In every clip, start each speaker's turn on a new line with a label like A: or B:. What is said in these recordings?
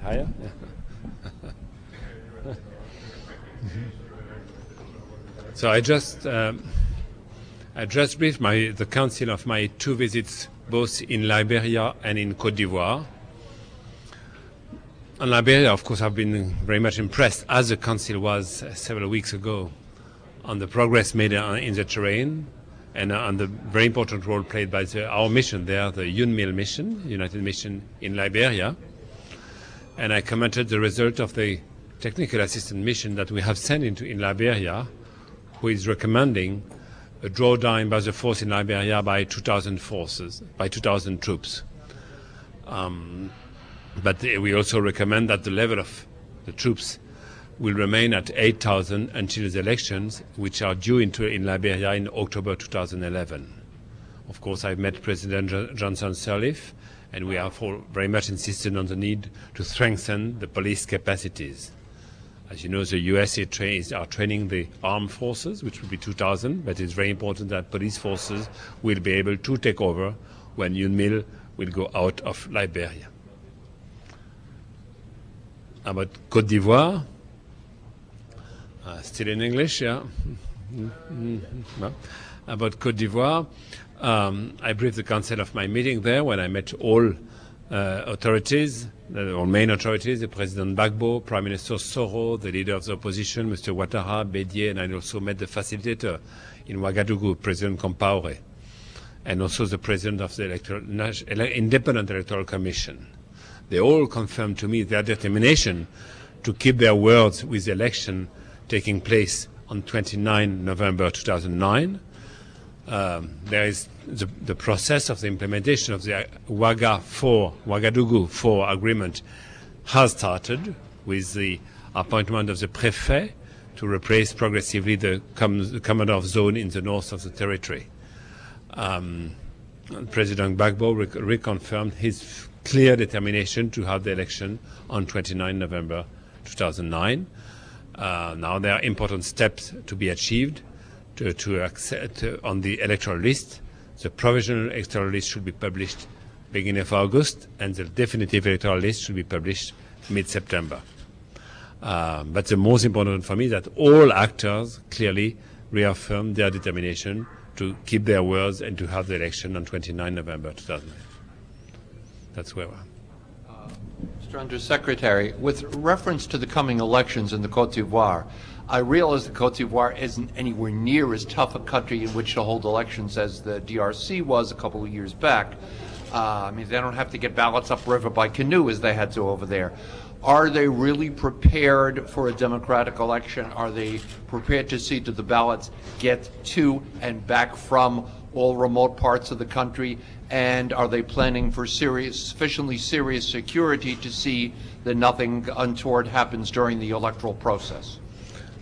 A: higher? So I just briefed the Council of my 2 visits, both in Liberia and in Côte d'Ivoire. On Liberia, of course, I've been very much impressed, as the Council was several weeks ago, on the progress made in the terrain and on the very important role played by our mission there, the UNMIL mission, United Mission in Liberia. And I commented the result of the technical assistance mission that we have sent in Liberia, who is recommending a drawdown by the force in Liberia by 2,000 troops. But we also recommend that the level of the troops will remain at 8,000 until the elections, which are due in Liberia in October 2011. Of course, I've met President Johnson Sirleaf, and we are very much insisted on the need to strengthen the police capacities. As you know, the US are training the armed forces, which will be 2,000, but it's very important that police forces will be able to take over when UNMIL will go out of Liberia. About Côte d'Ivoire, still in English, yeah. Well, about Côte d'Ivoire, I briefed the Council of my meeting there when I met all authorities, all main authorities, the President Gbagbo, Prime Minister Soro, the leader of the opposition, Mr. Ouattara, Bédier, and I also met the facilitator in Ouagadougou, President Compaoré, and also the President of the Independent Electoral Commission. They all confirmed to me their determination to keep their words with the election taking place on 29 November 2009. There is the process of the implementation of the Ouagadougou 4 agreement has started with the appointment of the préfet to replace progressively the commander of zone in the north of the territory. President Gbagbo reconfirmed his clear determination to have the election on 29 November 2009. Now there are important steps to be achieved to accept on the electoral list. The provisional electoral list should be published beginning of August, and the definitive electoral list should be published mid-September. But the most important for me is that all actors clearly reaffirm their determination to keep their words and to have the election on 29 November 2009. That's where we are.
B: Mr. Undersecretary, with reference to the coming elections in the Côte d'Ivoire, I realize that Côte d'Ivoire isn't anywhere near as tough a country in which to hold elections as the DRC was a couple of years back. I mean, they don't have to get ballots upriver by canoe as they had to over there. Are they really prepared for a democratic election? Are they prepared to see that the ballots get to and back from all remote parts of the country? And are they planning for sufficiently serious security to see that nothing untoward happens during the electoral process?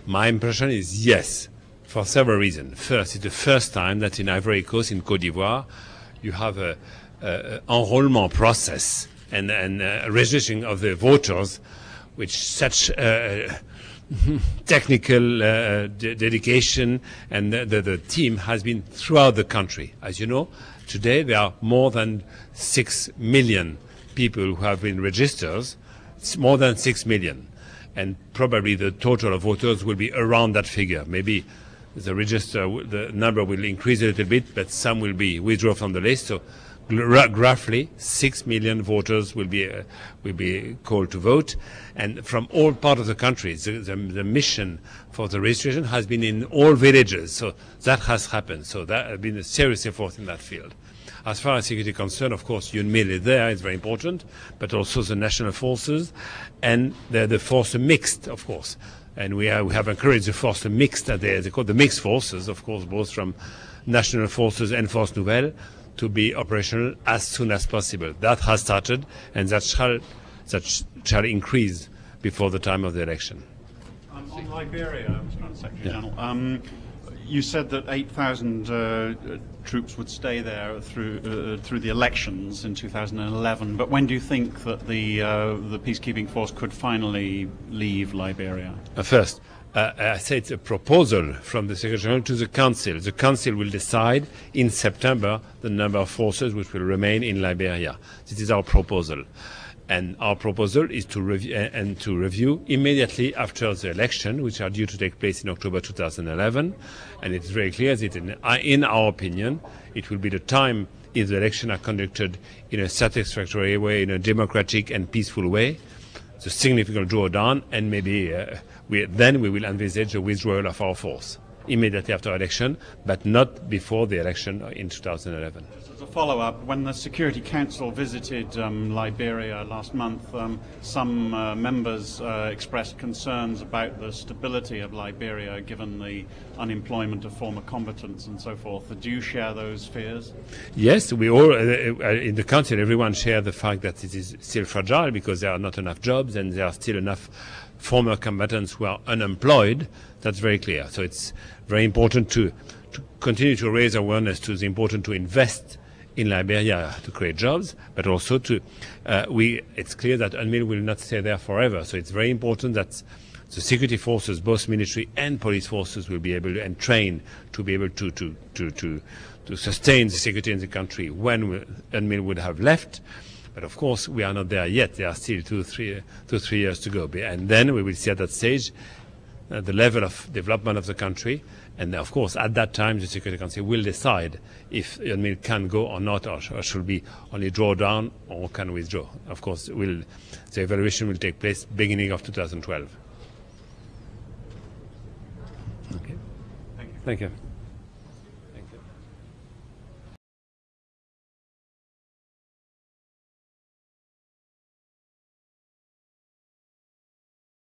A: My impression is yes, for several reasons. First, it's the first time that in Ivory Coast, in Côte d'Ivoire, you have an enrollment process and registering of the voters, which such technical dedication, and the team has been throughout the country. As you know, today there are more than 6 million people who have been registered. It's more than 6 million. And probably the total of voters will be around that figure. Maybe the number will increase a little bit, but some will be withdrawn from the list. So roughly 6 million voters will be called to vote, and from all parts of the country. The mission for the registration has been in all villages, so that has happened. So that has been a serious effort in that field. As far as security is concerned, of course, UNMIL is there, it's very important, but also the national forces, and the force mixed, of course. And we have encouraged the force mixed, they call the mixed forces, of course, both from national forces and Force Nouvelle, to be operational as soon as possible. That has started, and that shall increase before the time of the election.
C: On Liberia, Mr. Secretary General, you said that 8,000 troops would stay there through the elections in 2011. But when do you think that the peacekeeping force could finally leave Liberia?
A: First, I say it's a proposal from the Secretary General to the Council. The Council will decide in September the number of forces which will remain in Liberia. This is our proposal. And our proposal is to review immediately after the election, which are due to take place in October 2011. And it's very clear that in our opinion, it will be the time, if the elections are conducted in a satisfactory way, in a democratic and peaceful way, the significant drawdown, and maybe then we will envisage a withdrawal of our force immediately after election, but not before the election in 2011.
C: As a follow-up, when the Security Council visited Liberia last month, some members expressed concerns about the stability of Liberia given the unemployment of former combatants and so forth. Do you share those fears?
A: Yes, we all, in the Council, everyone shares the fact that it is still fragile because there are not enough jobs and there are still enough former combatants who are unemployed. That's very clear. So it's very important to continue to raise awareness to the importance to invest in Liberia to create jobs, but also it's clear that UNMIL will not stay there forever. So it's very important that the security forces, both military and police forces, will be able to, and train to be able to sustain the security in the country when UNMIL would have left. But of course, we are not there yet. There are still 2-3 years to go. And then we will see at that stage the level of development of the country. And of course, at that time, the Security Council will decide if UNMIL can go or not, or should be only draw down or can withdraw. Of course, the evaluation will take place beginning of 2012. Okay.
C: Thank you.
A: Thank you.